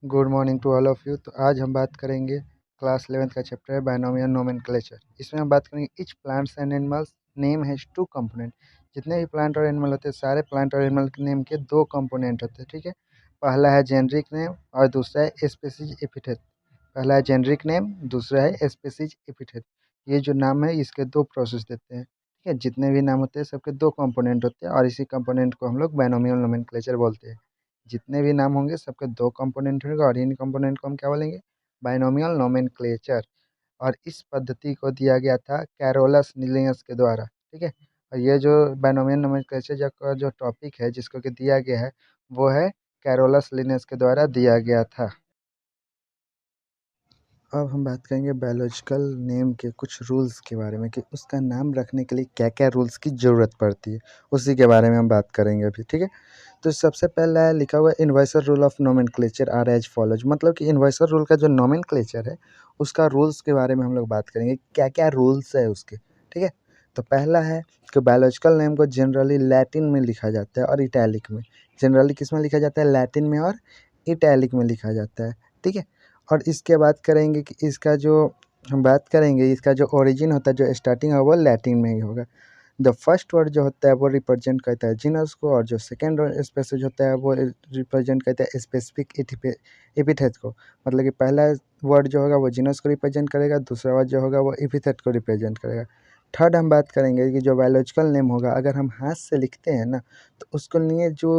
Good morning to all of you. तो आज हम बात करेंगे क्लास 11th का चैप्टर है बायनोमियल नोमेनक्लेचर। इसमें हम बात करेंगे each plants and animals name has two component. जितने भी प्लांट और एनिमल होते हैं सारे प्लांट और एनिमल के नेम के दो कंपोनेंट होते हैं, ठीक है। पहला है जेनरिक नेम और दूसरा है स्पेसीज एपिथेट। पहला है जेनरिक नेम, दूसरा है स्पेसीज एपिथेट। ये जो नाम है इसके दो प्रोसेस देते हैं, ठीक है। जितने भी नाम होते हैं सबके दो कंपोनेंट होते हैं और इसी कंपोनेंट को हम लोग बायनोमियल नोमेनक्लेचर बोलते हैं। जितने भी नाम होंगे सबके दो कंपोनेंट होंगे और इन कंपोनेंट को हम क्या बोलेंगे, बायनोमियल नोमेनक्लेचर। और इस पद्धति को दिया गया था कैरोलस लिनियस के द्वारा, ठीक है। और ये जो बायनोमियल नोमेनक्लेचर का जो टॉपिक है जिसको कि दिया गया है वो है कैरोलस लिनियस के द्वारा दिया गया था। अब हम बात करेंगे बायोलॉजिकल नेम के कुछ रूल्स के बारे में कि उसका नाम रखने के लिए क्या क्या रूल्स की ज़रूरत पड़ती है, उसी के बारे में हम बात करेंगे अभी, ठीक है। तो सबसे पहला है लिखा हुआ inverse rule of nomenclature are as follows. मतलब कि इन्वर्सर रूल का जो नोमेनक्लेचर है उसका रूल्स के बारे में हम लोग बात करेंगे, क्या क्या रूल्स है उसके, ठीक है। तो पहला है कि बायोलॉजिकल नेम को जनरली लैटिन में लिखा जाता है और इटैलिक में। जनरली किस में लिखा जाता है, लैटिन में और इटैलिक में लिखा जाता है, ठीक है। और इसके बात करेंगे कि इसका जो हम बात करेंगे इसका जो ओरिजिन होता है, जो स्टार्टिंग है वो लैटिन में ही होगा। द फर्स्ट वर्ड जो होता है वो रिप्रेजेंट करता है जीनस को और जो सेकंड स्पेसिस होता है वो रिप्रेजेंट करता है स्पेसिफिक एपिथेट को। मतलब कि पहला वर्ड जो होगा वो जीनस को रिप्रेजेंट करेगा, दूसरा वर्ड जो होगा वो एपिथेट को रिप्रेजेंट करेगा। थर्ड हम बात करेंगे कि जो बायोलॉजिकल नेम होगा अगर हम हाथ से लिखते हैं ना तो उसको लिए जो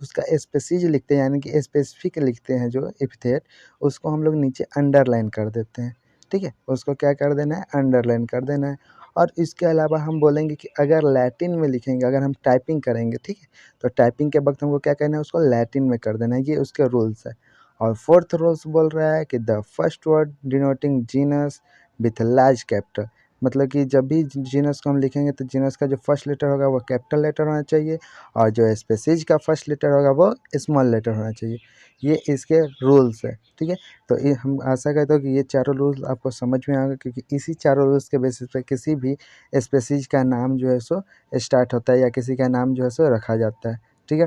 उसका स्पेसीज लिखते हैं यानी कि स्पेसिफिक लिखते हैं जो एपिथेट, उसको हम लोग नीचे अंडरलाइन कर देते हैं, ठीक है। उसको क्या कर देना है, अंडरलाइन कर देना है। और इसके अलावा हम बोलेंगे कि अगर लैटिन में लिखेंगे, अगर हम टाइपिंग करेंगे, ठीक है, तो टाइपिंग के वक्त हमको क्या करना है, उसको लैटिन में कर देना है। ये उसके रूल्स है। और फोर्थ रूल्स बोल रहा है कि the first word denoting genus with large capital. मतलब कि जब भी जीनस को हम लिखेंगे तो जीनस का जो फर्स्ट लेटर होगा वो कैपिटल लेटर होना चाहिए और जो स्पेसीज का फर्स्ट लेटर होगा वो स्मॉल लेटर होना चाहिए। ये इसके रूल्स है, ठीक है। तो ये हम आशा करते हो कि ये चारों रूल्स आपको समझ में आएगा, क्योंकि इसी चारों रूल्स के बेसिस पे किसी भी स्पेसीज का नाम जो है सो स्टार्ट होता है या किसी का नाम जो है सो रखा जाता है, ठीक है।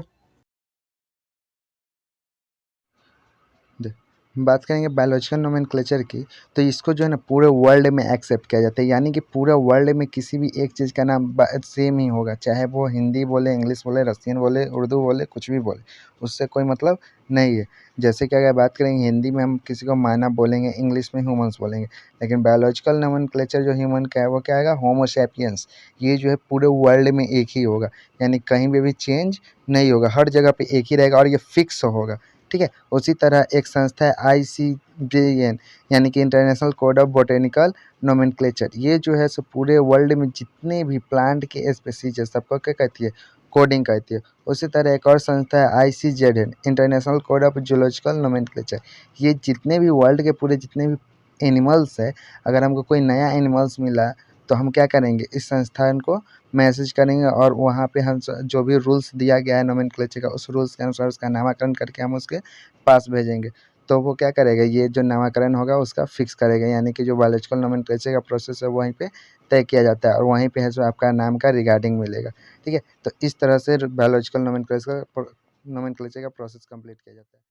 दे बात करेंगे बायोलॉजिकल नोमेनक्लेचर की। तो इसको जो है ना पूरे वर्ल्ड में एक्सेप्ट किया जाता है, यानी कि पूरे वर्ल्ड में किसी भी एक चीज़ का नाम सेम ही होगा, चाहे वो हिंदी बोले, इंग्लिश बोले, रसियन बोले, उर्दू बोले, कुछ भी बोले, उससे कोई मतलब नहीं है। जैसे कि अगर बात करेंगे हिंदी में हम किसी को मानव बोलेंगे, इंग्लिश में ह्यूमंस बोलेंगे, लेकिन बायोलॉजिकल नोमेनक्लेचर जो ह्यूमन का है वो क्या आएगा, होमो सैपियंस। ये जो है पूरे वर्ल्ड में एक ही होगा, यानी कहीं पे भी चेंज नहीं होगा, हर जगह पे एक ही रहेगा और ये फिक्स होगा, ठीक है। उसी तरह एक संस्था है ICJN, यानी कि international code of botanical nomenclature. ये जो है सो पूरे वर्ल्ड में जितने भी प्लांट के स्पेसीज है सबको क्या कहती है, कोडिंग कहती है। उसी तरह एक और संस्था है ICZN, international code of zoological nomenclature. ये जितने भी वर्ल्ड के पूरे जितने भी एनिमल्स है, अगर हमको कोई नया एनिमल्स मिला तो हम क्या करेंगे, इस संस्थान को मैसेज करेंगे और वहाँ पे हम जो भी रूल्स दिया गया है नोमेनक्लेचर का, उस रूल्स के अनुसार उसका नामकरण करके हम उसके पास भेजेंगे। तो वो क्या करेगा, ये जो नामकरण होगा उसका फिक्स करेगा, यानी कि जो बायोलॉजिकल नोमेनक्लेचर का प्रोसेस है वहीं पे तय किया जाता है और वहीं पे है जो आपका नाम का रिगार्डिंग मिलेगा, ठीक है। तो इस तरह से बायोलॉजिकल नोमेनक्लेचर का प्रोसेस कंप्लीट किया जाता है।